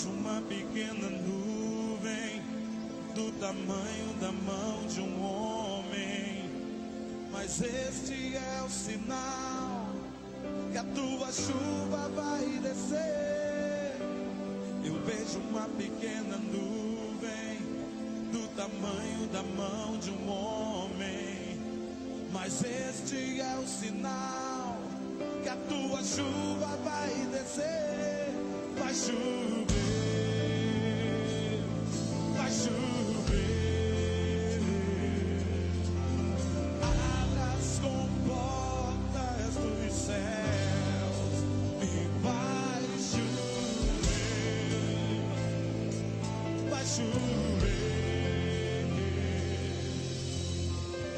vejo uma pequena nuvem do tamanho da mão de um homem, mas este é o sinal que a tua chuva vai descer. Eu vejo uma pequena nuvem do tamanho da mão de um homem, mas este é o sinal que a tua chuva vai descer. Vai chover, vai chover. Abra as comportas dos céus e vai chover, vai chover.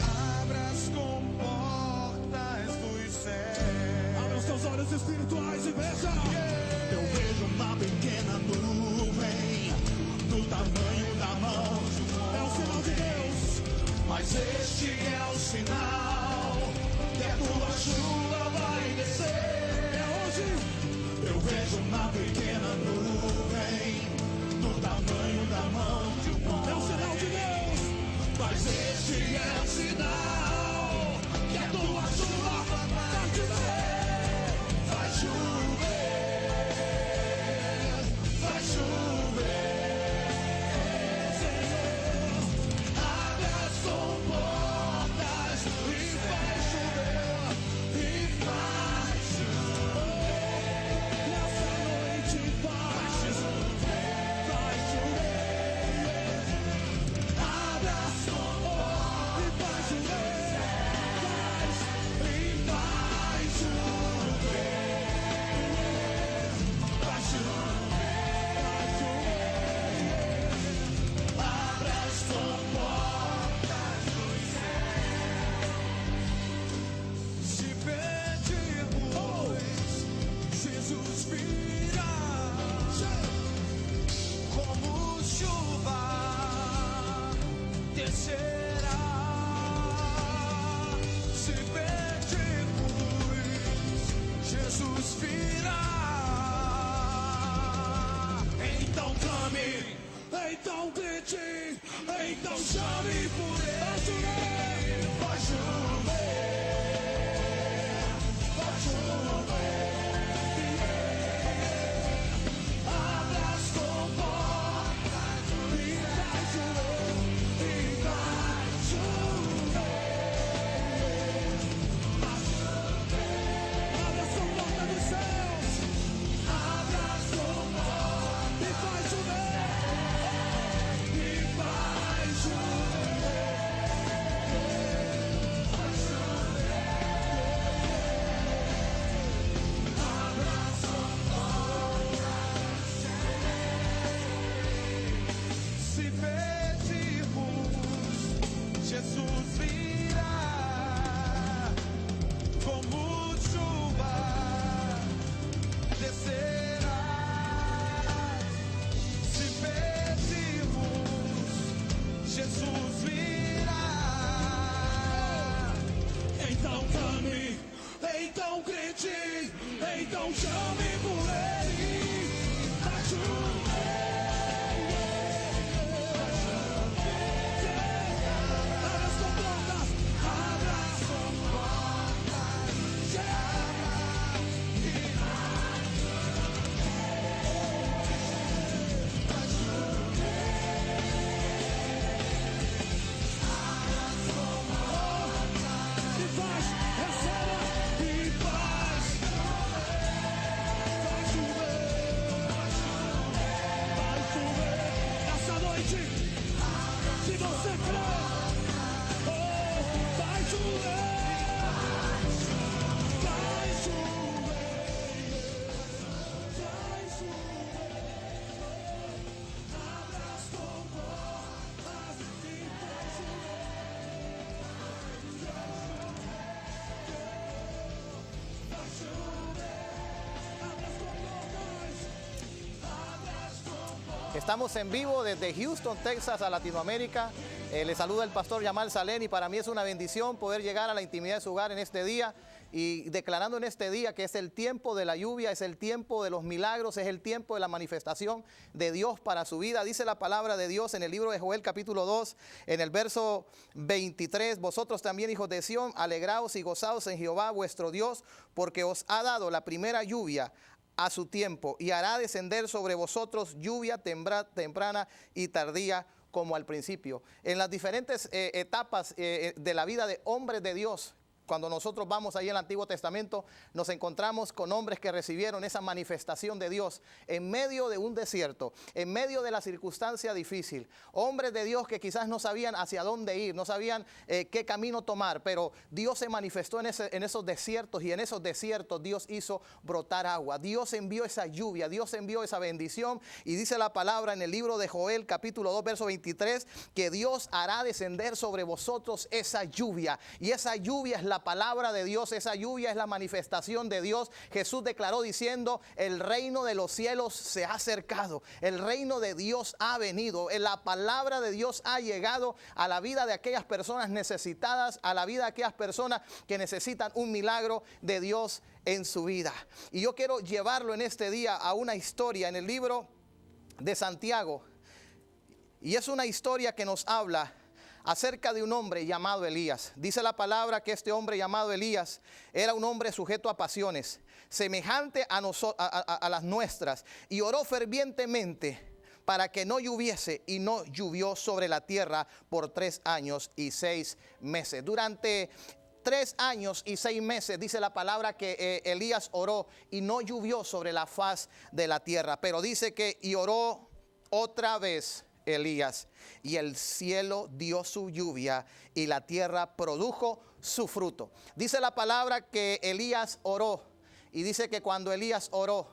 Abra as comportas dos céus. Abra os teus olhos espirituais e veja. Eu vejo uma pequena nuvem do tamanho da mão de um homem. É o sinal de Deus. Mas este é o sinal que a tua chuva vai descer. É hoje. Eu vejo uma pequena nuvem do tamanho da mão de um homem. É o sinal de Deus. Mas este é o sinal que a tua chuva vai descer. Vai chover, vai chover. Abre as comportas e vai chover, e vai chover. Nessa noite vai chover, vai chover. Abre as comportas E vai chover, e vai chover. Vai chover, vai chover. abre as comportas dos céus. Se pedirmos, Jesus virá como chuva descerá. Se pedirmos, Jesus virá. Então clame, Então grite, então chame por ele. vai chover. Vai chover, abra as comportas E vai chover, e vai chover. abre a sua porta dos céus. Abra as comportas E vai chover, e vai chover. Vai chover, abra as comportas. Se pedirmos, Jesus virá como chuva descerá. Se pedirmos, Jesus virá. então clame, então grite, então chame por ele. Vai chover, vai chover. Abra as comportas, abra as comportas. E faz, receba e faz. Vai chover, vai chover. Essa noite, se você crê, oh, vai chover, vai chover, vai chover. Abra as comportas e vai chover. Vai chover, abre as comportas, abre as comportas. Estamos en vivo desde Houston, Texas, a Latinoamérica. Le saluda el pastor Yamal Salén y para mí es una bendición poder llegar a la intimidad de su hogar en este día. y declarando en este día que es el tiempo de la lluvia, es el tiempo de los milagros, es el tiempo de la manifestación de Dios para su vida. Dice la palabra de Dios en el libro de Joel capítulo 2, en el verso 23, vosotros también, hijos de Sión, alegraos y gozaos en Jehová vuestro Dios, porque os ha dado la primera lluvia a su tiempo y hará descender sobre vosotros lluvia temprana y tardía como al principio. En las diferentes etapas de la vida de hombres de Dios, cuando nosotros vamos ahí en el Antiguo Testamento, nos encontramos con hombres que recibieron esa manifestación de Dios en medio de un desierto, en medio de la circunstancia difícil. Hombres de Dios que quizás no sabían hacia dónde ir, no sabían qué camino tomar, pero Dios se manifestó en esos desiertos, y en esos desiertos Dios hizo brotar agua. Dios envió esa lluvia, Dios envió esa bendición, y dice la palabra en el libro de Joel capítulo 2 verso 23 que Dios hará descender sobre vosotros esa lluvia, y esa lluvia es la palabra de Dios, esa lluvia es la manifestación de Dios. Jesús declaró diciendo: el reino de los cielos se ha acercado, el reino de Dios ha venido, la palabra de Dios ha llegado a la vida de aquellas personas necesitadas, a la vida de aquellas personas que necesitan un milagro de Dios en su vida. Y yo quiero llevarlo en este día a una historia en el libro de Santiago, y es una historia que nos habla acerca de un hombre llamado Elías. Dice la palabra que este hombre llamado Elías era un hombre sujeto a pasiones, semejante a las nuestras, y oró fervientemente para que no lloviese, y no llovió sobre la tierra por 3 años y 6 meses. Durante 3 años y 6 meses dice la palabra que Elías oró y no llovió sobre la faz de la tierra. Pero dice que y oró otra vez Elías, y el cielo dio su lluvia y la tierra produjo su fruto. Dice la palabra que Elías oró, y dice que cuando Elías oró,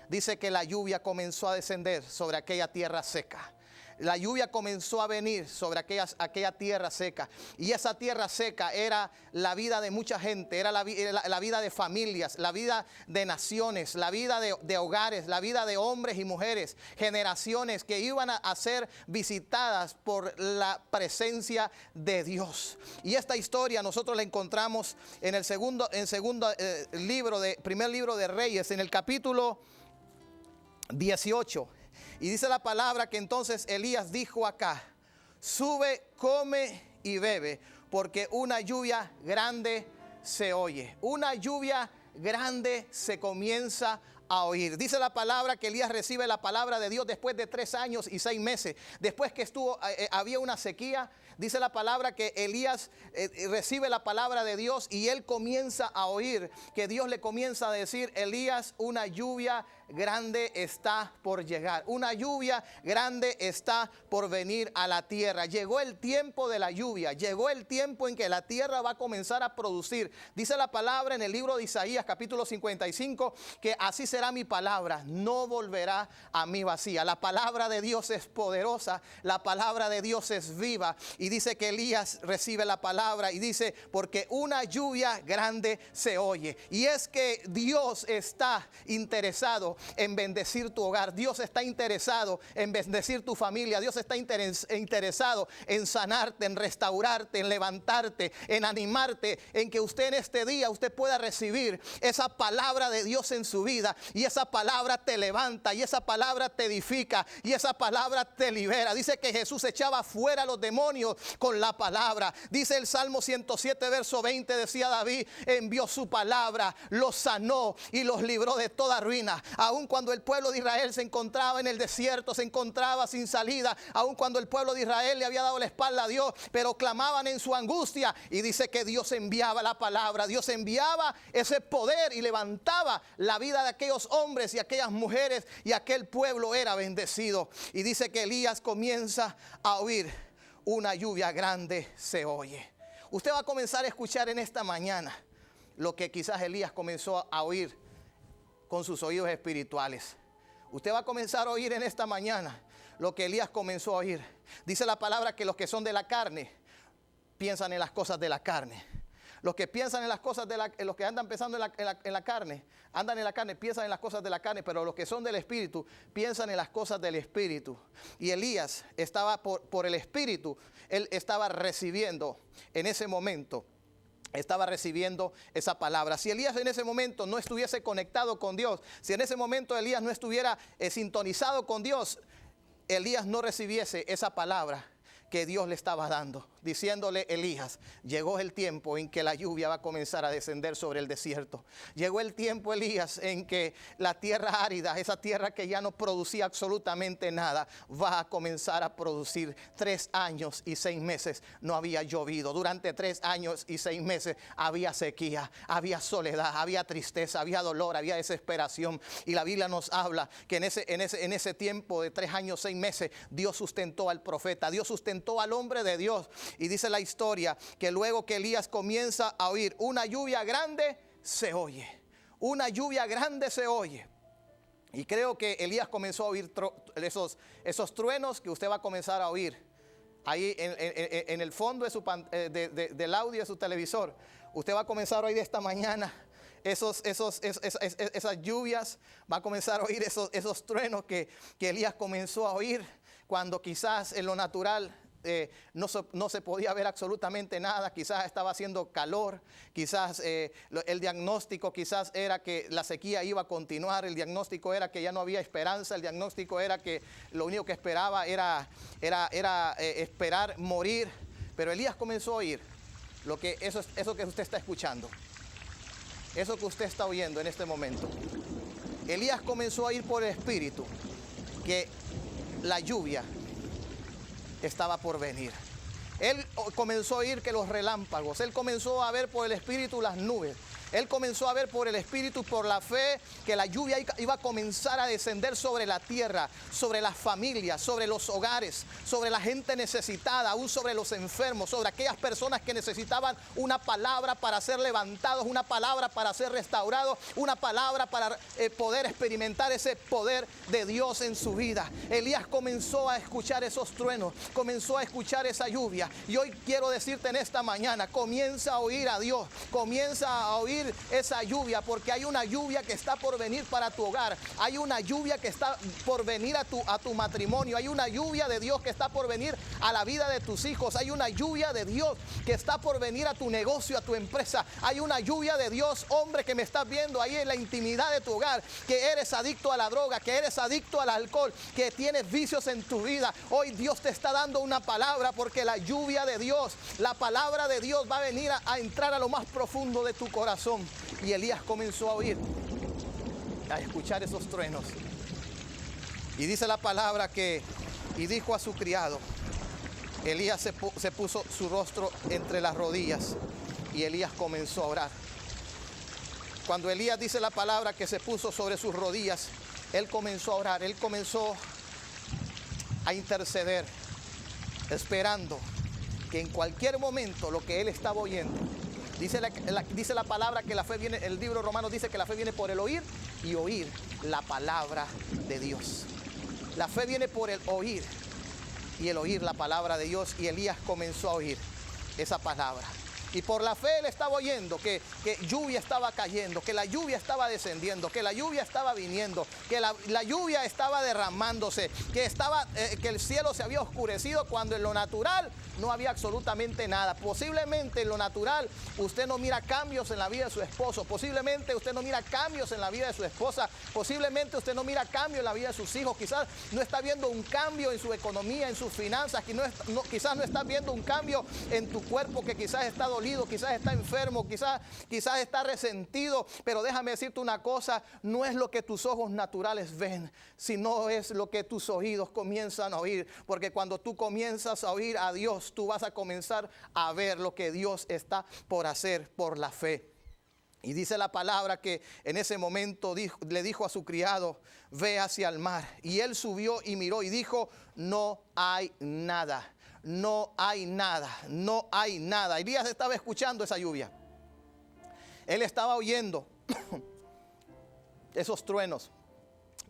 dice que la lluvia comenzó a descender sobre aquella tierra seca. La lluvia comenzó a venir sobre aquella tierra seca, y esa tierra seca era la vida de mucha gente, era la vida de familias, la vida de naciones, la vida de hogares, la vida de hombres y mujeres, generaciones que iban a ser visitadas por la presencia de Dios. Y esta historia nosotros la encontramos en el primer libro de Reyes, en el capítulo 18. Y dice la palabra que entonces Elías dijo acá: sube, come y bebe, porque una lluvia grande se oye. Una lluvia grande se comienza a oír. Dice la palabra que Elías recibe la palabra de Dios después de 3 años y 6 meses. Después que había una sequía. Dice la palabra que Elías recibe la palabra de Dios, y él comienza a oír que Dios le comienza a decir: Elías, una lluvia grande está por llegar, una lluvia grande está por venir a la tierra. Llegó el tiempo de la lluvia, llegó el tiempo en que la tierra va a comenzar a producir. Dice la palabra en el libro de Isaías capítulo 55 que así será mi palabra, no volverá a mí vacía. La palabra de Dios es poderosa, la palabra de Dios es viva. Y dice que Elías recibe la palabra y dice: porque una lluvia grande se oye. Y es que Dios está interesado en bendecir tu hogar. Dios está interesado en bendecir tu familia. Dios está interesado en sanarte, en restaurarte, en levantarte, en animarte, en que usted en este día usted pueda recibir esa palabra de Dios en su vida, y esa palabra te levanta, y esa palabra te edifica, y esa palabra te libera. Dice que Jesús echaba fuera a los demonios con la palabra. Dice el Salmo 107 verso 20, decía David: envió su palabra, los sanó y los libró de toda ruina. Aun cuando el pueblo de Israel se encontraba en el desierto, se encontraba sin salida, aun cuando el pueblo de Israel le había dado la espalda a Dios, pero clamaban en su angustia, y dice que Dios enviaba la palabra, Dios enviaba ese poder y levantaba la vida de aquellos hombres y aquellas mujeres, y aquel pueblo era bendecido. Y dice que Elías comienza a oír: una lluvia grande se oye. Usted va a comenzar a escuchar en esta mañana lo que quizás Elías comenzó a oír con sus oídos espirituales. Usted va a comenzar a oír en esta mañana lo que Elías comenzó a oír. Dice la palabra que los que son de la carne piensan en las cosas de la carne. Los que piensan en las cosas los que andan pensando en la carne, andan en la carne, piensan en las cosas de la carne, pero los que son del Espíritu piensan en las cosas del Espíritu. Y Elías estaba por el Espíritu, él estaba recibiendo en ese momento estaba recibiendo esa palabra. Si Elías en ese momento no estuviese conectado con Dios, si en ese momento Elías no estuviera sintonizado con Dios, Elías no recibiese esa palabra que Dios le estaba dando, diciéndole: Elías, llegó el tiempo en que la lluvia va a comenzar a descender sobre el desierto. Llegó el tiempo, Elías, en que la tierra árida, esa tierra que ya no producía absolutamente nada, va a comenzar a producir. 3 años y 6 meses no había llovido. Durante 3 años y 6 meses había sequía, había soledad, había tristeza, había dolor, había desesperación. Y la Biblia nos habla que en ese tiempo de 3 años, 6 meses, Dios sustentó al profeta, Dios sustentó al hombre de Dios. Y dice la historia que luego que Elías comienza a oír una lluvia grande, se oye. Una lluvia grande se oye. Y creo que Elías comenzó a oír esos truenos que usted va a comenzar a oír ahí en el fondo del audio de su televisor. Usted va a comenzar a oír esta mañana esas lluvias, va a comenzar a oír esos truenos que Elías comenzó a oír cuando quizás en lo natural no se podía ver absolutamente nada. Quizás estaba haciendo calor, quizás el diagnóstico quizás era que la sequía iba a continuar, el diagnóstico era que ya no había esperanza, el diagnóstico era que lo único que esperaba era esperar morir. Pero Elías comenzó a oír eso que usted está escuchando, eso que usted está oyendo en este momento. Elías comenzó a oír por el Espíritu que la lluvia estaba por venir. Él comenzó a oír que los relámpagos, él comenzó a ver por el Espíritu las nubes, él comenzó a ver por el Espíritu, por la fe, que la lluvia iba a comenzar a descender sobre la tierra, sobre las familias, sobre los hogares, sobre la gente necesitada, aún sobre los enfermos, sobre aquellas personas que necesitaban una palabra para ser levantados, una palabra para ser restaurados, una palabra para poder experimentar ese poder de Dios en su vida. Elías comenzó a escuchar esos truenos, comenzó a escuchar esa lluvia. Y hoy quiero decirte en esta mañana: comienza a oír a Dios, comienza a oír esa lluvia, porque hay una lluvia que está por venir para tu hogar, hay una lluvia que está por venir a tu matrimonio, hay una lluvia de Dios que está por venir a la vida de tus hijos, hay una lluvia de Dios que está por venir a tu negocio, a tu empresa, hay una lluvia de Dios, hombre, que me estás viendo ahí en la intimidad de tu hogar, que eres adicto a la droga, que eres adicto al alcohol, que tienes vicios en tu vida. Hoy Dios te está dando una palabra, porque la lluvia de Dios, la palabra de Dios va a venir a entrar a lo más profundo de tu corazón. Y Elías comenzó a oír, a escuchar esos truenos. Y dice la palabra y dijo a su criado, Elías se puso su rostro entre las rodillas y Elías comenzó a orar. Cuando Elías, dice la palabra, que se puso sobre sus rodillas, él comenzó a orar, él comenzó a interceder, esperando que en cualquier momento lo que él estaba oyendo, dice la palabra que la fe viene, el libro romano dice que la fe viene por el oír y oír la palabra de Dios. La fe viene por el oír y el oír la palabra de Dios, y Elías comenzó a oír esa palabra. Y por la fe él estaba oyendo que lluvia estaba cayendo, que la lluvia estaba descendiendo, que la lluvia estaba viniendo, que la lluvia estaba derramándose, que el cielo se había oscurecido, cuando en lo natural no había absolutamente nada. Posiblemente en lo natural usted no mira cambios en la vida de su esposo, posiblemente usted no mira cambios en la vida de su esposa, posiblemente usted no mira cambios en la vida de sus hijos, quizás no está viendo un cambio en su economía, en sus finanzas, quizás no está viendo un cambio en tu cuerpo, que quizás está dolido, quizás está enfermo, quizás está resentido. Pero déjame decirte una cosa: no es lo que tus ojos naturales ven, sino es lo que tus oídos comienzan a oír, porque cuando tú comienzas a oír a Dios, tú vas a comenzar a ver lo que Dios está por hacer por la fe. Y dice la palabra que en ese momento le dijo a su criado: ve hacia el mar. Y él subió y miró y dijo: no hay nada. No hay nada, no hay nada. Elías estaba escuchando esa lluvia. Él estaba oyendo esos truenos.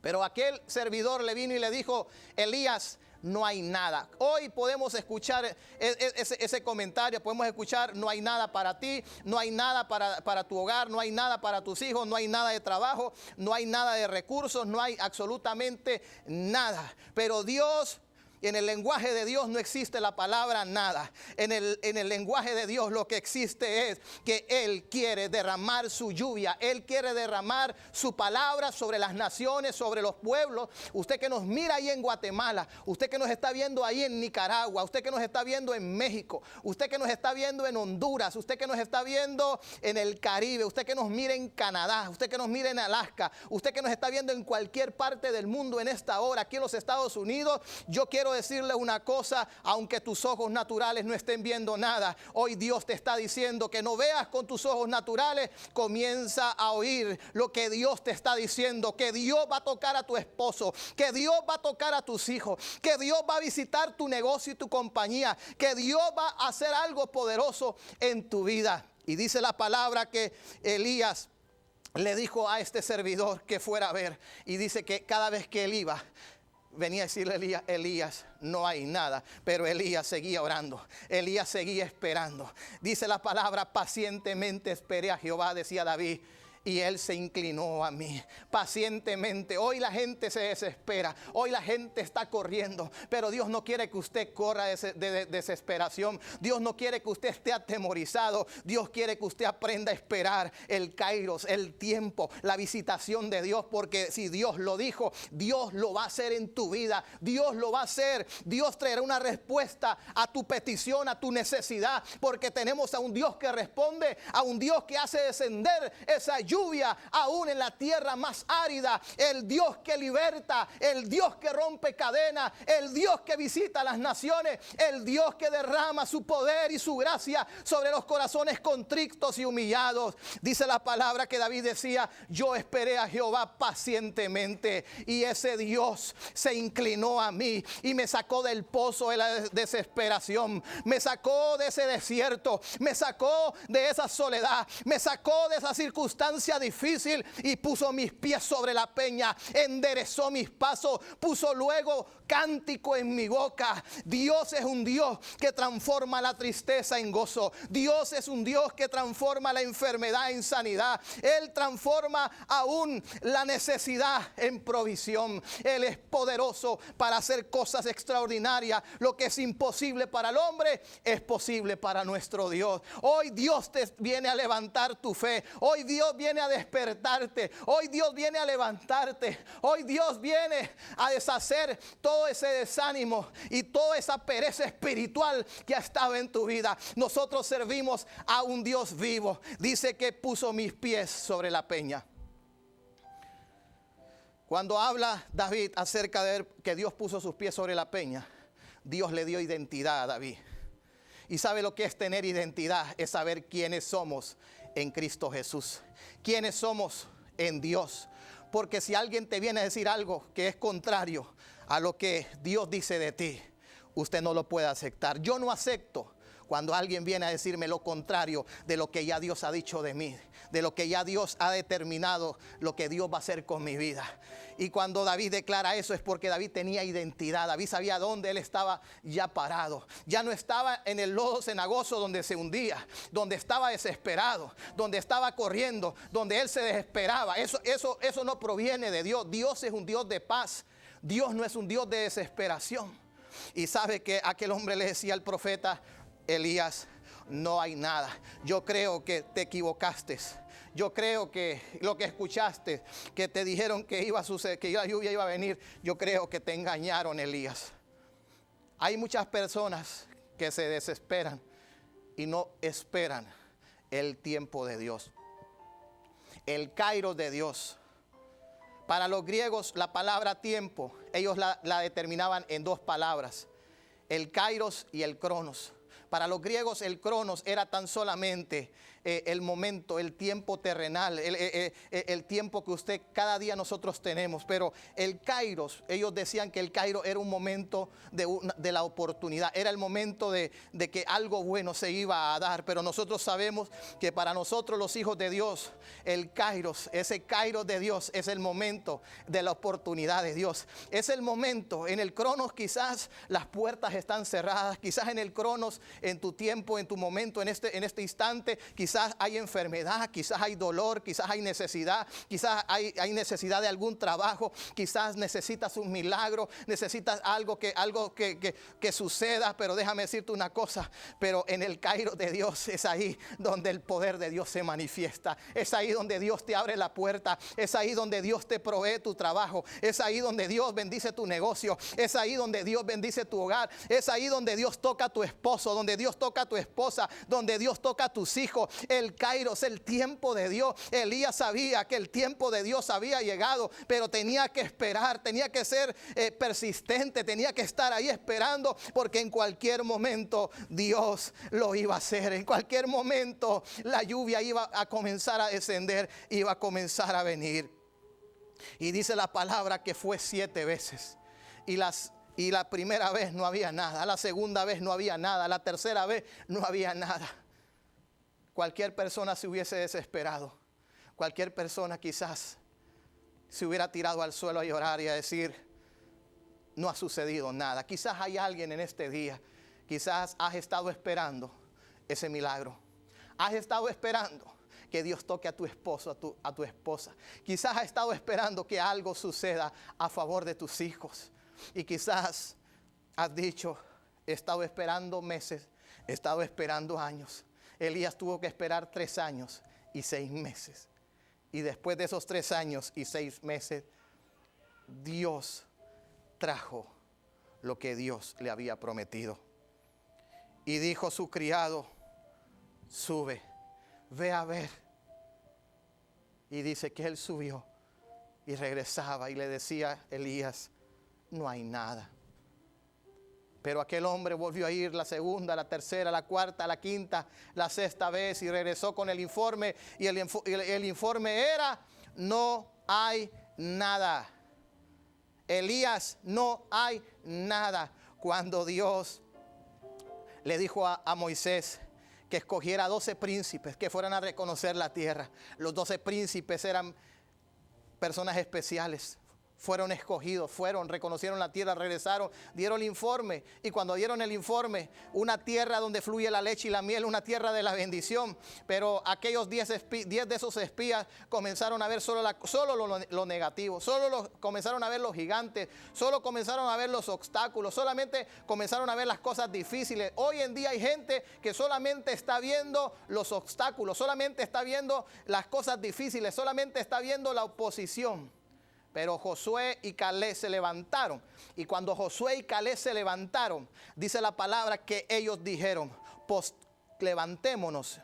Pero aquel servidor le vino y le dijo: Elías, no hay nada. Hoy podemos escuchar ese comentario, podemos escuchar: no hay nada para ti, no hay nada para tu hogar, no hay nada para tus hijos, no hay nada de trabajo, no hay nada de recursos, no hay absolutamente nada. Pero Dios En el lenguaje de Dios no existe la palabra nada. En el lenguaje de Dios lo que existe es que Él quiere derramar su lluvia. Él quiere derramar su palabra sobre las naciones, sobre los pueblos. Usted que nos mira ahí en Guatemala, usted que nos está viendo ahí en Nicaragua, usted que nos está viendo en México, usted que nos está viendo en Honduras, usted que nos está viendo en el Caribe, usted que nos mira en Canadá, usted que nos mira en Alaska, usted que nos está viendo en cualquier parte del mundo en esta hora, aquí en los Estados Unidos, yo quiero decirle una cosa, aunque tus ojos naturales no estén viendo nada, hoy Dios te está diciendo que no veas con tus ojos naturales, comienza a oír lo que Dios te está diciendo, que Dios va a tocar a tu esposo, que Dios va a tocar a tus hijos, que Dios va a visitar tu negocio y tu compañía, que Dios va a hacer algo poderoso en tu vida. Y dice la palabra que Elías le dijo a este servidor que fuera a ver, y dice que cada vez que él iba, venía a decirle a Elías, no hay nada. Pero Elías seguía orando, Elías seguía esperando. Dice la palabra, pacientemente esperé a Jehová, decía David, y Él se inclinó a mí pacientemente. Hoy la gente se desespera, hoy la gente está corriendo, pero Dios no quiere que usted corra de desesperación. Dios no quiere que usted esté atemorizado. Dios quiere que usted aprenda a esperar el kairos, el tiempo, la visitación de Dios, porque si Dios lo dijo, Dios lo va a hacer en tu vida. Dios lo va a hacer. Dios traerá una respuesta a tu petición, a tu necesidad, porque tenemos a un Dios que responde, a un Dios que hace descender esa lluvia aún en la tierra más árida, el Dios que liberta, el Dios que rompe cadenas, el Dios que visita las naciones, el Dios que derrama su poder y su gracia sobre los corazones contritos y humillados. Dice la palabra que David decía, yo esperé a Jehová pacientemente, y ese Dios se inclinó a mí y me sacó del pozo de la desesperación, me sacó de ese desierto, me sacó de esa soledad, me sacó de esa circunstancia difícil y puso mis pies sobre la peña, enderezó mis pasos, puso luego cántico en mi boca. Dios es un Dios que transforma la tristeza en gozo. Dios es un Dios que transforma la enfermedad en sanidad. Él transforma aún la necesidad en provisión. Él es poderoso para hacer cosas extraordinarias. Lo que es imposible para el hombre es posible para nuestro Dios. Hoy Dios te viene a levantar tu fe. Hoy Dios viene a despertarte. Hoy Dios viene a levantarte. Hoy Dios viene a deshacer todo ese desánimo y toda esa pereza espiritual que ha estado en tu vida. Nosotros servimos a un Dios vivo. Dice que puso mis pies sobre la peña. Cuando habla David acerca de que Dios puso sus pies sobre la peña, Dios le dio identidad a David. Y sabe lo que es tener identidad, es saber quiénes somos en Cristo Jesús, quiénes somos en Dios. Porque si alguien te viene a decir algo que es contrario a lo que Dios dice de ti, usted no lo puede aceptar. Yo no acepto cuando alguien viene a decirme lo contrario de lo que ya Dios ha dicho de mí, de lo que ya Dios ha determinado, lo que Dios va a hacer con mi vida. Y cuando David declara eso es porque David tenía identidad. David sabía dónde él estaba ya parado. Ya no estaba en el lodo cenagoso donde se hundía, donde estaba desesperado, donde estaba corriendo, donde él se desesperaba. Eso no proviene de Dios. Dios es un Dios de paz. Dios no es un Dios de desesperación. Y sabe que aquel hombre le decía al profeta Elías, no hay nada. Yo creo que te equivocaste. Yo creo que lo que escuchaste, que te dijeron que iba a suceder, que la lluvia iba a venir, yo creo que te engañaron, Elías. Hay muchas personas que se desesperan y no esperan el tiempo de Dios, el kairos de Dios. Para los griegos la palabra tiempo, ellos la determinaban en dos palabras, el kairos y el cronos. Para los griegos el cronos era tan solamente el momento, el tiempo terrenal, el tiempo que usted cada día nosotros tenemos. Pero el kairos, ellos decían que el kairos era un momento de la oportunidad, era el momento de que algo bueno se iba a dar. Pero nosotros sabemos que para nosotros los hijos de Dios, el kairos, ese kairos de Dios es el momento de la oportunidad de Dios. Es el momento, en el cronos quizás las puertas están cerradas, quizás en el cronos, en tu tiempo, en tu momento, en este instante, quizás Quizás hay enfermedad, quizás hay dolor, quizás hay necesidad, quizás hay necesidad de algún trabajo, quizás necesitas un milagro, necesitas algo que suceda. Pero déjame decirte una cosa, pero en el Kairos de Dios es ahí donde el poder de Dios se manifiesta. Es ahí donde Dios te abre la puerta, es ahí donde Dios te provee tu trabajo, es ahí donde Dios bendice tu negocio, es ahí donde Dios bendice tu hogar, es ahí donde Dios toca a tu esposo, donde Dios toca a tu esposa, donde Dios toca a tus hijos. El Kairos, el tiempo de Dios. Elías sabía que el tiempo de Dios había llegado, pero tenía que esperar, tenía que ser persistente, tenía que estar ahí esperando, porque en cualquier momento Dios lo iba a hacer. En cualquier momento la lluvia iba a comenzar a descender, iba a comenzar a venir. Y dice la palabra que fue 7 veces. Y la primera vez no había nada, la segunda vez no había nada, la tercera vez no había nada. Cualquier persona se hubiese desesperado. Cualquier persona quizás se hubiera tirado al suelo a llorar y a decir, no ha sucedido nada. Quizás hay alguien en este día, quizás has estado esperando ese milagro. Has estado esperando que Dios toque a tu esposo, a tu esposa. Quizás has estado esperando que algo suceda a favor de tus hijos. Y quizás has dicho, he estado esperando meses, he estado esperando años. Elías tuvo que esperar 3 años y 6 meses. Y después de esos 3 años y 6 meses, Dios trajo lo que Dios le había prometido. Y dijo su criado, sube, ve a ver. Y dice que él subió y regresaba y le decía a Elías, no hay nada. Pero aquel hombre volvió a ir la segunda, la tercera, la cuarta, la quinta, la sexta vez y regresó con el informe. Y el informe era, no hay nada. Elías, no hay nada. Cuando Dios le dijo a Moisés que escogiera 12 príncipes que fueran a reconocer la tierra. Los 12 príncipes eran personas especiales. Fueron escogidos, reconocieron la tierra, regresaron, dieron el informe. Y cuando dieron el informe, una tierra donde fluye la leche y la miel, una tierra de la bendición. Pero aquellos 10 de esos espías comenzaron a ver solo lo negativo. Comenzaron a ver los gigantes, solo comenzaron a ver los obstáculos, solamente comenzaron a ver las cosas difíciles. Hoy en día hay gente que solamente está viendo los obstáculos, solamente está viendo las cosas difíciles, solamente está viendo la oposición. Pero Josué y Caleb se levantaron. Y cuando Josué y Caleb se levantaron, dice la palabra que ellos dijeron, levantémonos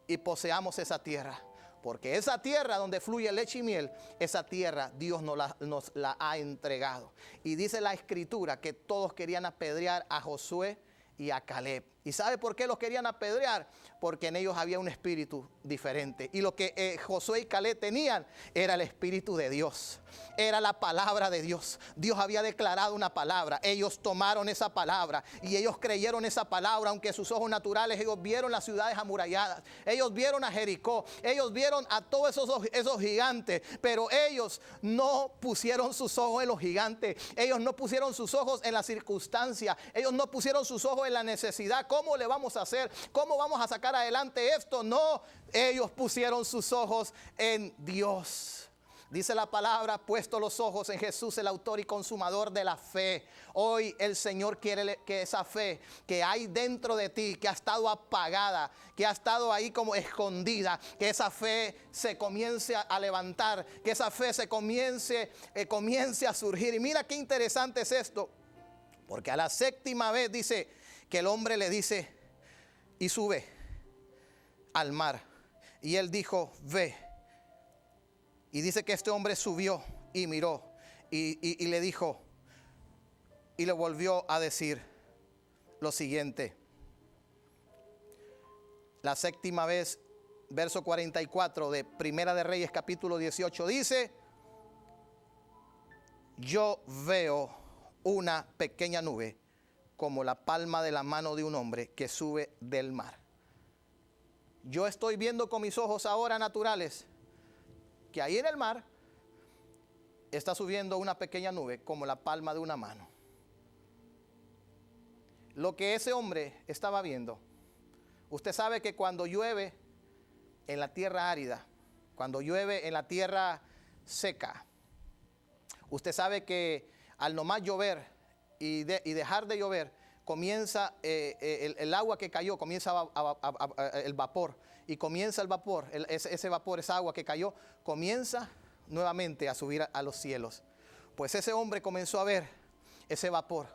y poseamos esa tierra. Porque esa tierra donde fluye leche y miel, esa tierra Dios nos la ha entregado. Y dice la escritura que todos querían apedrear a Josué y a Caleb. ¿Y sabe por qué los querían apedrear? Porque en ellos había un espíritu diferente. Y lo que Josué y Caleb tenían era el espíritu de Dios. Era la palabra de Dios. Dios había declarado una palabra. Ellos tomaron esa palabra y ellos creyeron esa palabra, aunque sus ojos naturales, ellos vieron las ciudades amuralladas. Ellos vieron a Jericó. Ellos vieron a todos esos gigantes. Pero ellos no pusieron sus ojos en los gigantes. Ellos no pusieron sus ojos en la circunstancia. Ellos no pusieron sus ojos en la necesidad. ¿Cómo le vamos a hacer? ¿Cómo vamos a sacar adelante esto? No, ellos pusieron sus ojos en Dios. Dice la palabra, puesto los ojos en Jesús, el autor y consumador de la fe. Hoy el Señor quiere que esa fe que hay dentro de ti, que ha estado apagada, que ha estado ahí como escondida, que esa fe se comience a levantar, que esa fe se comience a surgir. Y mira qué interesante es esto, porque a la 7ª vez dice que el hombre le dice, y sube al mar. Y él dijo, ve. Y dice que este hombre subió y miró y le dijo, y le volvió a decir lo siguiente. La 7ª vez, verso 44 de Primera de Reyes, capítulo 18, dice, yo veo una pequeña nube como la palma de la mano de un hombre que sube del mar. Yo estoy viendo con mis ojos ahora naturales que ahí en el mar está subiendo una pequeña nube como la palma de una mano. Lo que ese hombre estaba viendo, usted sabe que cuando llueve en la tierra árida, cuando llueve en la tierra seca, usted sabe que al nomás llover y dejar de llover, comienza el agua que cayó, comienza el vapor, y comienza el vapor, ese vapor, esa agua que cayó, comienza nuevamente a subir a los cielos. Pues ese hombre comenzó a ver ese vapor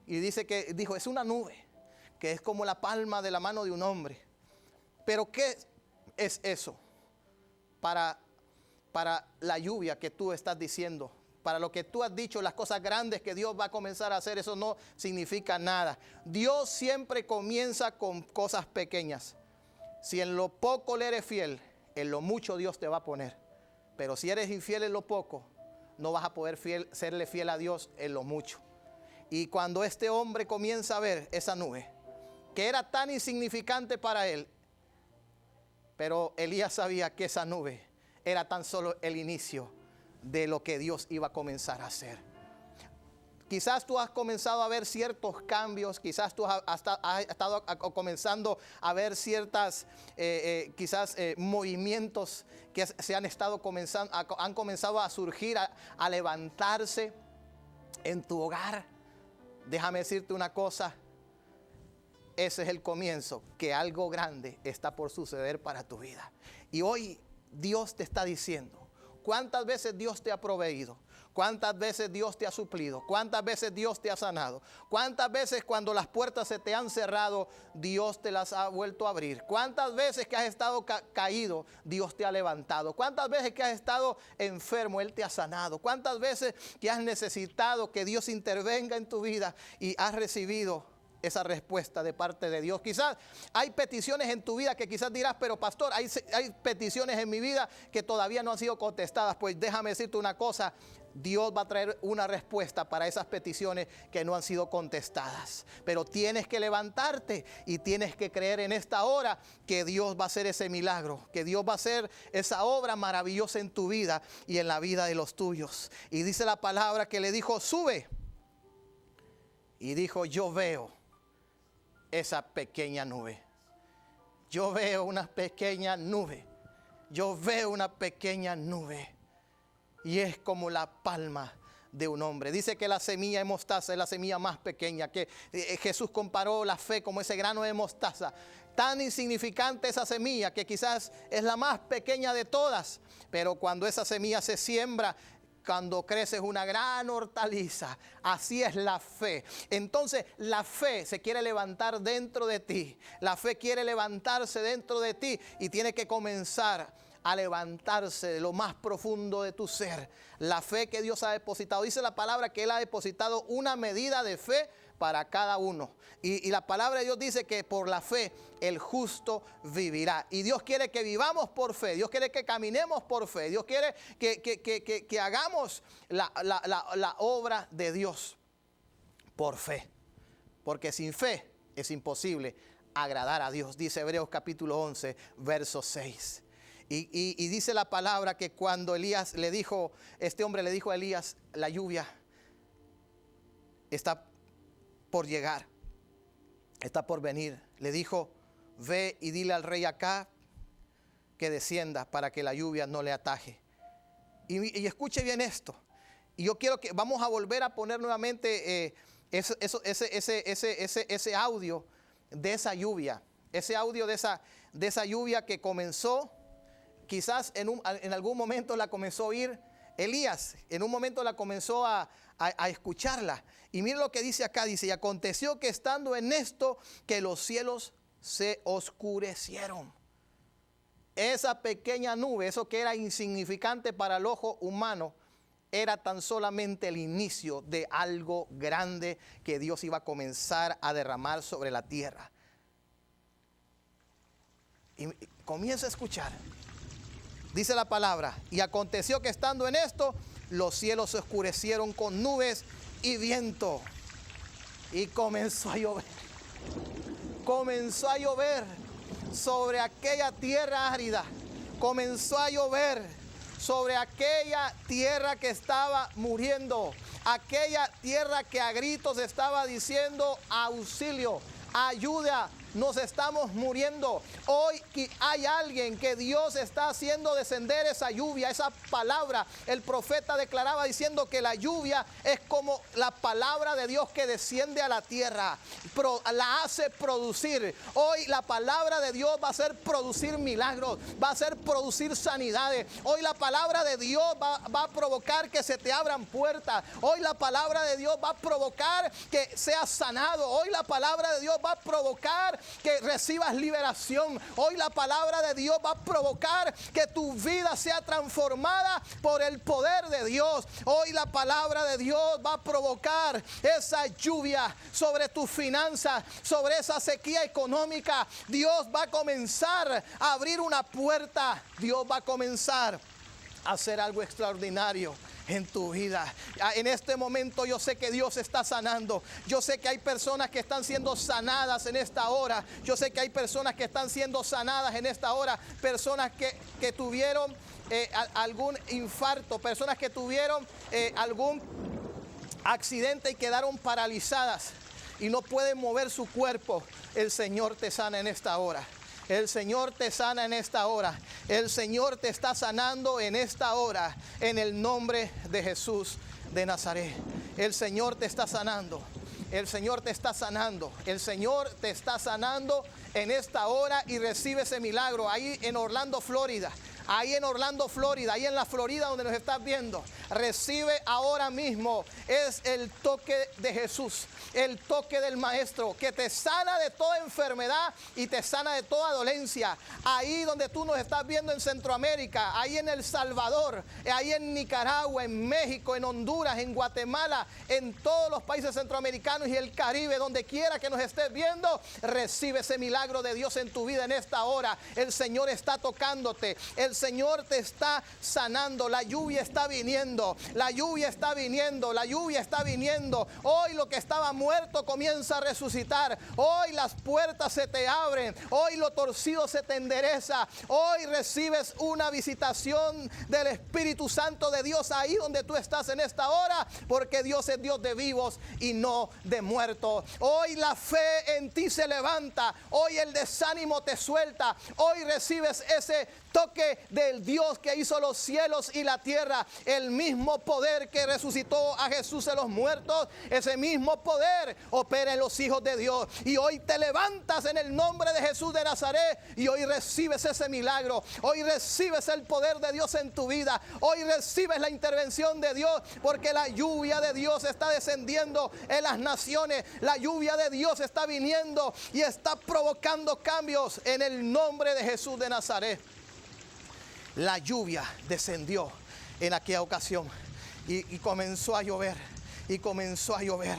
y dijo, es una nube que es como la palma de la mano de un hombre. Pero ¿qué es eso para la lluvia que tú estás diciendo? Para lo que tú has dicho, las cosas grandes que Dios va a comenzar a hacer, eso no significa nada. Dios siempre comienza con cosas pequeñas. Si en lo poco le eres fiel, en lo mucho Dios te va a poner. Pero si eres infiel en lo poco, no vas a poder serle fiel a Dios en lo mucho. Y cuando este hombre comienza a ver esa nube, que era tan insignificante para él, pero Elías sabía que esa nube era tan solo el inicio de lo que Dios iba a comenzar a hacer. Quizás tú has comenzado a ver ciertos cambios, quizás tú has estado comenzando a ver ciertas, movimientos que se han estado han comenzado a surgir, a levantarse en tu hogar. Déjame decirte una cosa, ese es el comienzo, que algo grande está por suceder para tu vida. Y hoy Dios te está diciendo, ¿cuántas veces Dios te ha proveído? ¿Cuántas veces Dios te ha suplido? ¿Cuántas veces Dios te ha sanado? ¿Cuántas veces cuando las puertas se te han cerrado, Dios te las ha vuelto a abrir? ¿Cuántas veces que has estado caído, Dios te ha levantado? ¿Cuántas veces que has estado enfermo, Él te ha sanado? ¿Cuántas veces que has necesitado que Dios intervenga en tu vida y has recibido esa respuesta de parte de Dios? Quizás hay peticiones en tu vida que quizás dirás, pero pastor, hay peticiones en mi vida que todavía no han sido contestadas. Pues déjame decirte una cosa, Dios va a traer una respuesta para esas peticiones que no han sido contestadas. Pero tienes que levantarte y tienes que creer en esta hora que Dios va a hacer ese milagro, que Dios va a hacer esa obra maravillosa en tu vida y en la vida de los tuyos. Y dice la palabra que le dijo, sube. Y dijo, yo veo esa pequeña nube. Yo veo una pequeña nube. Yo veo una pequeña nube. Y es como la palma de un hombre. Dice que la semilla de mostaza es la semilla más pequeña. Que Jesús comparó la fe como ese grano de mostaza. Tan insignificante esa semilla que quizás es la más pequeña de todas. Pero cuando esa semilla se siembra, cuando crece es una gran hortaliza. Así es la fe. Entonces la fe se quiere levantar dentro de ti. La fe quiere levantarse dentro de ti y tiene que comenzar a levantarse de lo más profundo de tu ser. La fe que Dios ha depositado. Dice la palabra que Él ha depositado una medida de fe para cada uno. Y la palabra de Dios dice que por la fe el justo vivirá. Y Dios quiere que vivamos por fe. Dios quiere que caminemos por fe. Dios quiere que hagamos la obra de Dios por fe. Porque sin fe es imposible agradar a Dios. Dice Hebreos capítulo 11, verso 6. Y dice la palabra que cuando este hombre le dijo a Elías, la lluvia está por llegar, está por venir. Le dijo, ve y dile al rey Acab que descienda para que la lluvia no le ataje. Y escuche bien esto. Y yo quiero que vamos a volver a poner nuevamente ese audio de esa lluvia. Ese audio de esa lluvia que comenzó. Quizás en algún momento la comenzó a oír Elías, en un momento la comenzó a escucharla. Y mire lo que dice acá, dice, y aconteció que estando en esto, que los cielos se oscurecieron. Esa pequeña nube, eso que era insignificante para el ojo humano, era tan solamente el inicio de algo grande que Dios iba a comenzar a derramar sobre la tierra. Y comienza a escuchar. Dice la palabra, y aconteció que estando en esto, los cielos se oscurecieron con nubes y viento. Y comenzó a llover. Comenzó a llover sobre aquella tierra árida. Comenzó a llover sobre aquella tierra que estaba muriendo. Aquella tierra que a gritos estaba diciendo auxilio, ayuda, nos estamos muriendo. Hoy hay alguien que Dios está haciendo descender esa lluvia, esa palabra. El profeta declaraba diciendo que la lluvia es como la palabra de Dios que desciende a la tierra, la hace producir. Hoy la palabra de Dios va a hacer producir milagros, va a hacer producir sanidades. Hoy la palabra de Dios va a provocar que se te abran puertas. Hoy la palabra de Dios va a provocar que seas sanado. Hoy la palabra de Dios va a provocar que recibas liberación. Hoy la palabra de Dios va a provocar que tu vida sea transformada por el poder de Dios. Hoy la palabra de Dios va a provocar esa lluvia sobre tus finanzas, sobre esa sequía económica. Dios va a comenzar a abrir una puerta. Dios va a comenzar a hacer algo extraordinario en tu vida. En este momento yo sé que Dios está sanando. Yo sé que hay personas que están siendo sanadas en esta hora. Yo sé que hay personas que están siendo sanadas en esta hora. Personas que tuvieron algún infarto, personas que tuvieron algún accidente y quedaron paralizadas y no pueden mover su cuerpo. El Señor te sana en esta hora. El Señor te sana en esta hora. El Señor te está sanando en esta hora, en el nombre de Jesús de Nazaret. El Señor te está sanando. El Señor te está sanando. El Señor te está sanando en esta hora y recibe ese milagro ahí en Orlando, Florida. Ahí en Orlando, Florida, ahí en la Florida donde nos estás viendo, recibe ahora mismo, es el toque de Jesús, el toque del Maestro, que te sana de toda enfermedad y te sana de toda dolencia. Ahí donde tú nos estás viendo en Centroamérica, ahí en El Salvador, ahí en Nicaragua, en México, en Honduras, en Guatemala, en todos los países centroamericanos y el Caribe, donde quiera que nos estés viendo, recibe ese milagro de Dios en tu vida en esta hora. El Señor está tocándote, el Señor te está sanando. La lluvia está viniendo, la lluvia está viniendo, la lluvia está viniendo. Hoy lo que estaba muerto comienza a resucitar. Hoy las puertas se te abren. Hoy lo torcido se te endereza. Hoy recibes una visitación del Espíritu Santo de Dios ahí donde tú estás en esta hora, porque Dios es Dios de vivos y no de muertos. Hoy la fe en ti se levanta. Hoy el desánimo te suelta. Hoy recibes ese toque del Dios que hizo los cielos y la tierra. El mismo poder que resucitó a Jesús de los muertos, ese mismo poder opera en los hijos de Dios. Y hoy te levantas en el nombre de Jesús de Nazaret y hoy recibes ese milagro. Hoy recibes el poder de Dios en tu vida. Hoy recibes la intervención de Dios, porque la lluvia de Dios está descendiendo en las naciones. La lluvia de Dios está viniendo y está provocando cambios en el nombre de Jesús de Nazaret. La lluvia descendió en aquella ocasión y comenzó a llover, y comenzó a llover.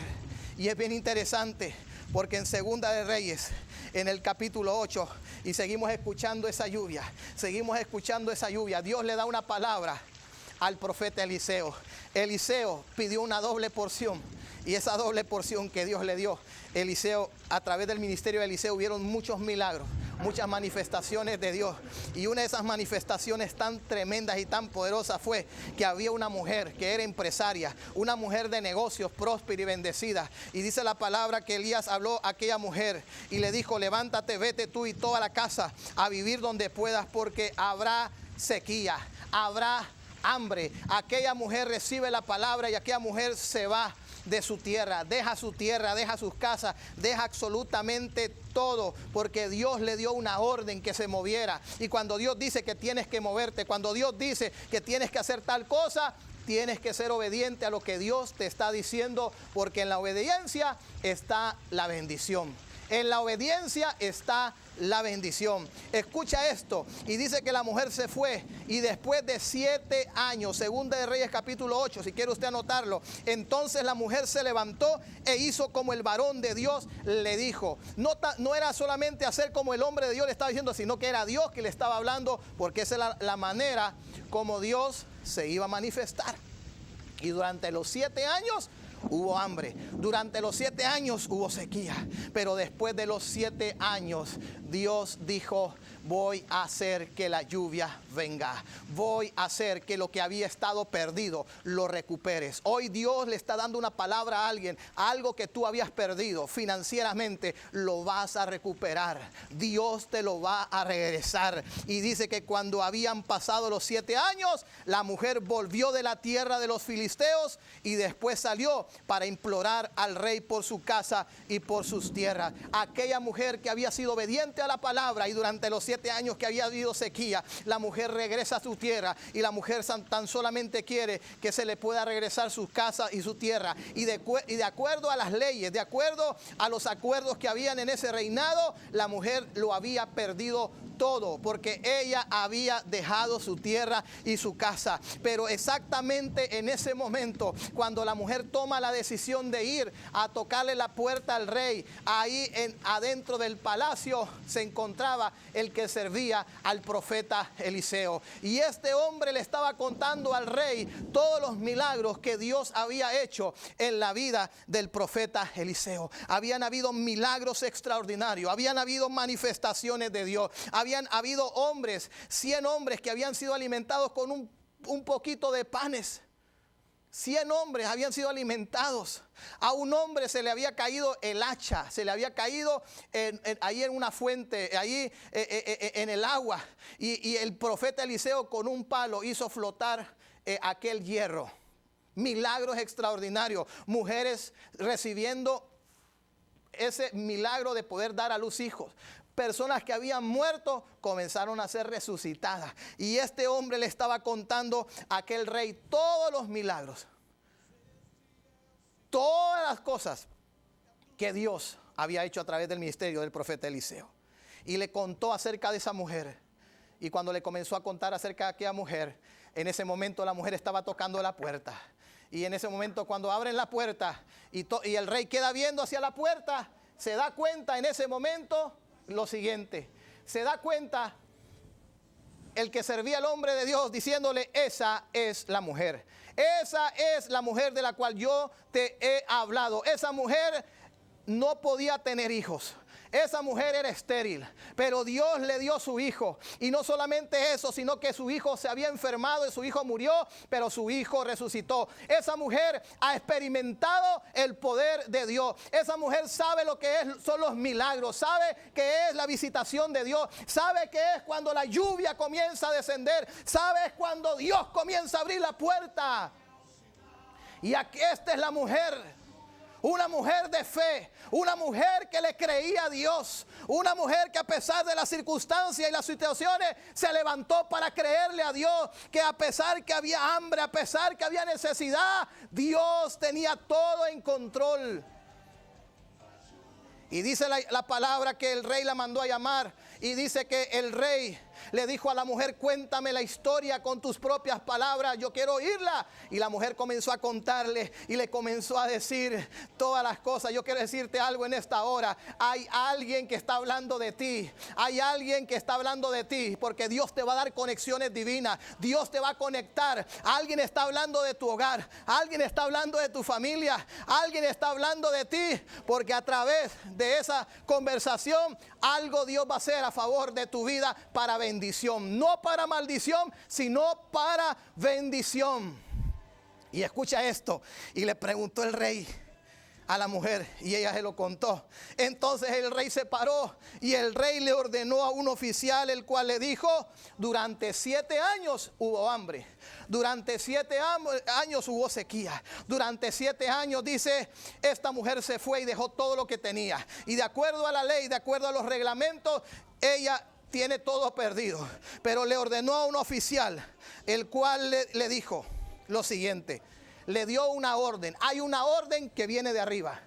Y es bien interesante porque en Segunda de Reyes, en el capítulo 8, y seguimos escuchando esa lluvia, Dios le da una palabra al profeta Eliseo. Eliseo pidió una doble porción, y esa doble porción que Dios le dio, Eliseo, a través del ministerio de Eliseo hubieron muchos milagros, muchas manifestaciones de Dios. Y una de esas manifestaciones tan tremendas y tan poderosas fue que había una mujer que era empresaria, una mujer de negocios próspera y bendecida. Y dice la palabra que Elías habló a aquella mujer y le dijo: levántate, vete tú y toda la casa a vivir donde puedas, porque habrá sequía, habrá hambre. Aquella mujer recibe la palabra y aquella mujer se va de su tierra, deja sus casas, deja absolutamente todo, porque Dios le dio una orden que se moviera. Y cuando Dios dice que tienes que moverte, cuando Dios dice que tienes que hacer tal cosa, tienes que ser obediente a lo que Dios te está diciendo, porque en la obediencia está la bendición. En la obediencia está la bendición. Escucha esto. Y dice que la mujer se fue, y después de 7 años, Segunda de Reyes capítulo 8, si quiere usted anotarlo, entonces la mujer se levantó e hizo como el varón de Dios le dijo. No era solamente hacer como el hombre de Dios le estaba diciendo, sino que era Dios que le estaba hablando, porque esa es la manera como Dios se iba a manifestar. Y durante los 7 años hubo hambre, durante los 7 años hubo sequía, pero después de los 7 años Dios dijo: voy a hacer que la lluvia venga. Voy a hacer que lo que había estado perdido lo recuperes. Hoy Dios le está dando una palabra a alguien. Algo que tú habías perdido financieramente lo vas a recuperar. Dios te lo va a regresar. Y dice que cuando habían pasado los 7 años, la mujer volvió de la tierra de los filisteos y después salió para implorar al rey por su casa y por sus tierras. Aquella mujer que había sido obediente a la palabra y durante los 7 años que había habido sequía, la mujer regresa a su tierra y la mujer tan solamente quiere que se le pueda regresar su casa y su tierra. Y de acuerdo a las leyes, de acuerdo a los acuerdos que habían en ese reinado, la mujer lo había perdido todo porque ella había dejado su tierra y su casa. Pero exactamente en ese momento, cuando la mujer toma la decisión de ir a tocarle la puerta al rey, ahí adentro del palacio se encontraba el que servía al profeta Eliseo. Y este hombre le estaba contando al rey todos los milagros que Dios había hecho en la vida del profeta Eliseo. Habían habido milagros extraordinarios, habían habido manifestaciones de Dios, habían habido hombres, 100 hombres que habían sido alimentados con un poquito de panes. 100 hombres habían sido alimentados. A un hombre se le había caído el hacha, se le había caído ahí en una fuente, ahí en el agua. Y el profeta Eliseo con un palo hizo flotar aquel hierro. Milagros extraordinarios. Mujeres recibiendo ese milagro de poder dar a luz hijos. Personas que habían muerto comenzaron a ser resucitadas. Y este hombre le estaba contando a aquel rey todos los milagros, todas las cosas que Dios había hecho a través del ministerio del profeta Eliseo. Y le contó acerca de esa mujer. Y cuando le comenzó a contar acerca de aquella mujer, en ese momento la mujer estaba tocando la puerta. Y en ese momento cuando abren la puerta y el rey queda viendo hacia la puerta, se da cuenta en ese momento lo siguiente. Se da cuenta el que servía al hombre de Dios diciéndole: esa es la mujer. Esa es la mujer de la cual yo te he hablado. Esa mujer no podía tener hijos. Esa mujer era estéril, pero Dios le dio su hijo. Y no solamente eso, sino que su hijo se había enfermado y su hijo murió, pero su hijo resucitó. Esa mujer ha experimentado el poder de Dios. Esa mujer sabe lo que son los milagros, sabe que es la visitación de Dios, sabe que es cuando la lluvia comienza a descender, sabe cuando Dios comienza a abrir la puerta. Y aquí esta es la mujer. Una mujer de fe, una mujer que le creía a Dios, una mujer que a pesar de las circunstancias y las situaciones se levantó para creerle a Dios, que a pesar que había hambre, a pesar que había necesidad, Dios tenía todo en control. Y dice la palabra que el rey la mandó a llamar y dice que el rey le dijo a la mujer: cuéntame la historia con tus propias palabras, yo quiero oírla. Y la mujer comenzó a contarle y le comenzó a decir todas las cosas. Yo quiero decirte algo en esta hora. Hay alguien que está hablando de ti. Hay alguien que está hablando de ti, porque Dios te va a dar conexiones divinas. Dios te va a conectar. Alguien está hablando de tu hogar. Alguien está hablando de tu familia. Alguien está hablando de ti, porque a través de esa conversación algo Dios va a hacer a favor de tu vida para bendición, no para maldición, sino para bendición. Y escucha esto. Y le preguntó el rey a la mujer y ella se lo contó. Entonces el rey se paró y el rey le ordenó a un oficial, el cual le dijo: durante 7 años hubo hambre, durante 7 años hubo sequía, durante 7 años, dice, esta mujer se fue y dejó todo lo que tenía. Y de acuerdo a la ley, de acuerdo a los reglamentos, ella tiene todo perdido. Pero le ordenó a un oficial, el cual le dijo lo siguiente. Le dio una orden. Hay una orden que viene de arriba.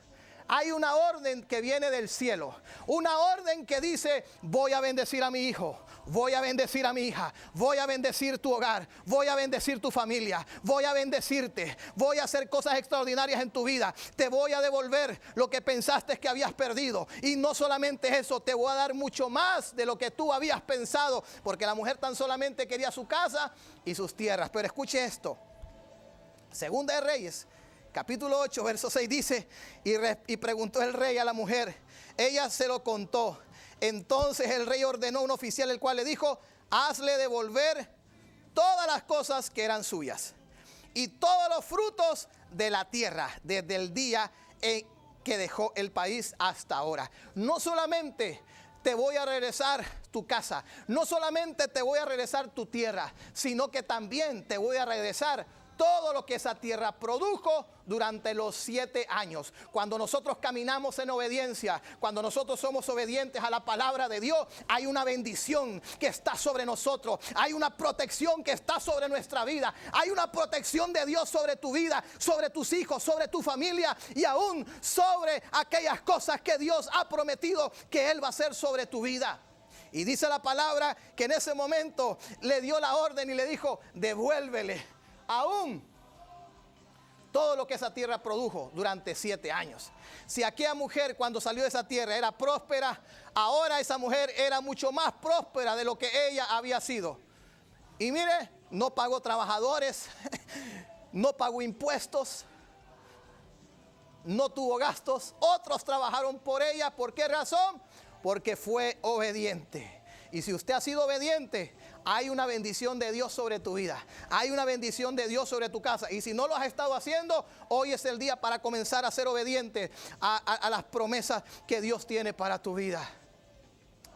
Hay una orden que viene del cielo. Una orden que dice: voy a bendecir a mi hijo, voy a bendecir a mi hija, voy a bendecir tu hogar, voy a bendecir tu familia, voy a bendecirte, voy a hacer cosas extraordinarias en tu vida, te voy a devolver lo que pensaste que habías perdido. Y no solamente eso, te voy a dar mucho más de lo que tú habías pensado, porque la mujer tan solamente quería su casa y sus tierras. Pero escuche esto. Segunda de Reyes, capítulo 8, verso 6 dice: y preguntó el rey a la mujer. Ella se lo contó. Entonces el rey ordenó a un oficial, el cual le dijo: hazle devolver todas las cosas que eran suyas y todos los frutos de la tierra desde el día en que dejó el país hasta ahora. No solamente te voy a regresar tu casa, no solamente te voy a regresar tu tierra, sino que también te voy a regresar todo lo que esa tierra produjo durante los 7 años. Cuando nosotros caminamos en obediencia, cuando nosotros somos obedientes a la palabra de Dios, hay una bendición que está sobre nosotros, hay una protección que está sobre nuestra vida, hay una protección de Dios sobre tu vida, sobre tus hijos, sobre tu familia y aún sobre aquellas cosas que Dios ha prometido que Él va a hacer sobre tu vida. Y dice la palabra que en ese momento le dio la orden y le dijo: devuélvele aún todo lo que esa tierra produjo durante 7 años. Si aquella mujer cuando salió de esa tierra era próspera, ahora esa mujer era mucho más próspera de lo que ella había sido. Y mire, no pagó trabajadores, no pagó impuestos, no tuvo gastos. Otros trabajaron por ella. ¿Por qué razón? Porque fue obediente. Y si usted ha sido obediente, hay una bendición de Dios sobre tu vida. Hay una bendición de Dios sobre tu casa. Y si no lo has estado haciendo, hoy es el día para comenzar a ser obediente a las promesas que Dios tiene para tu vida.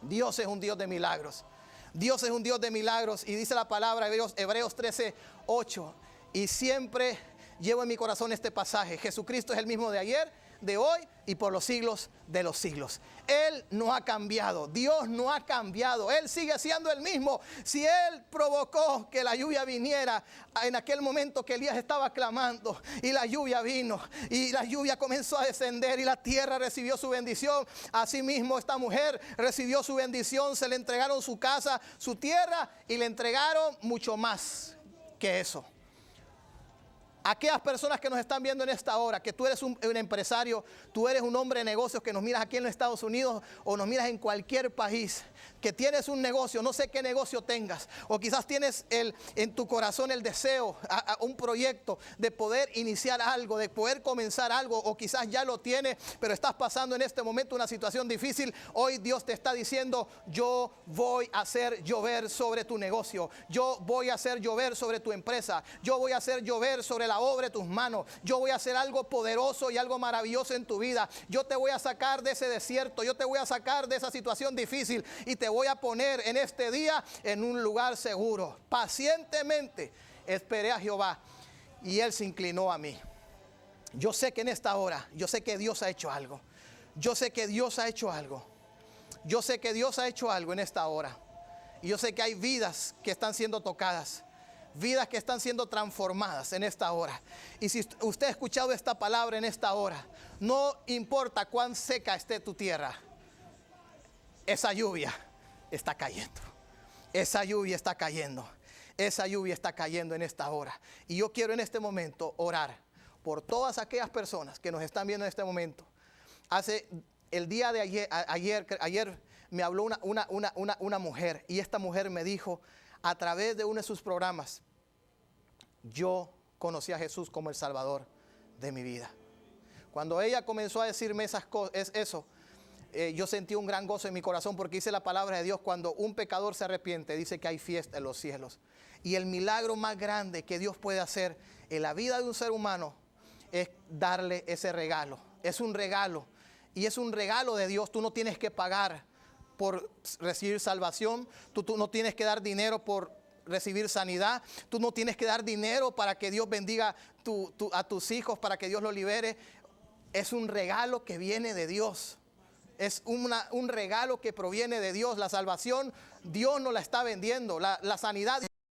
Dios es un Dios de milagros. Dios es un Dios de milagros. Y dice la palabra, Hebreos 13:8. Y siempre llevo en mi corazón este pasaje: Jesucristo es el mismo de ayer, de hoy y por los siglos de los siglos. Él no ha cambiado, Dios no ha cambiado, Él sigue siendo el mismo. Si Él provocó que la lluvia viniera en aquel momento que Elías estaba clamando, y la lluvia vino, y la lluvia comenzó a descender, y la tierra recibió su bendición, asimismo esta mujer recibió su bendición. Se le entregaron su casa, su tierra, y le entregaron mucho más que eso. Aquellas personas que nos están viendo en esta hora, que tú eres un empresario, tú eres un hombre de negocios, que nos miras aquí en los Estados Unidos o nos miras en cualquier país, que tienes un negocio, no sé qué negocio tengas, o quizás tienes en tu corazón el deseo, un proyecto de poder iniciar algo, de poder comenzar algo, o quizás ya lo tienes, pero estás pasando en este momento una situación difícil. Hoy Dios te está diciendo: yo voy a hacer llover sobre tu negocio, yo voy a hacer llover sobre tu empresa, yo voy a hacer llover sobre la obra de tus manos, yo voy a hacer algo poderoso y algo maravilloso en tu vida. Yo te voy a sacar de ese desierto, yo te voy a sacar de esa situación difícil y te voy a poner en este día en un lugar seguro. Pacientemente esperé a Jehová y Él se inclinó a mí. Yo sé que en esta hora, yo sé que Dios ha hecho algo. Yo sé que Dios ha hecho algo. Yo sé que Dios ha hecho algo en esta hora. Y yo sé que hay vidas que están siendo tocadas, vidas que están siendo transformadas en esta hora. Y si usted ha escuchado esta palabra en esta hora, no importa cuán seca esté tu tierra, esa lluvia está cayendo. Esa lluvia está cayendo. Esa lluvia está cayendo en esta hora. Y yo quiero en este momento orar por todas aquellas personas que nos están viendo en este momento. El día de ayer me habló una mujer, y esta mujer me dijo, a través de uno de sus programas, yo conocí a Jesús como el Salvador de mi vida. Cuando ella comenzó a decirme esas cosas, yo sentí un gran gozo en mi corazón, porque dice la palabra de Dios: cuando un pecador se arrepiente, dice que hay fiesta en los cielos. Y el milagro más grande que Dios puede hacer en la vida de un ser humano es darle ese regalo. Es un regalo, y es un regalo de Dios. Tú no tienes que pagar por recibir salvación, tú no tienes que dar dinero por recibir sanidad, tú no tienes que dar dinero para que Dios bendiga a tus hijos, para que Dios los libere. Es un regalo que viene de Dios. Es un regalo que proviene de Dios. La salvación Dios nos la está vendiendo, la sanidad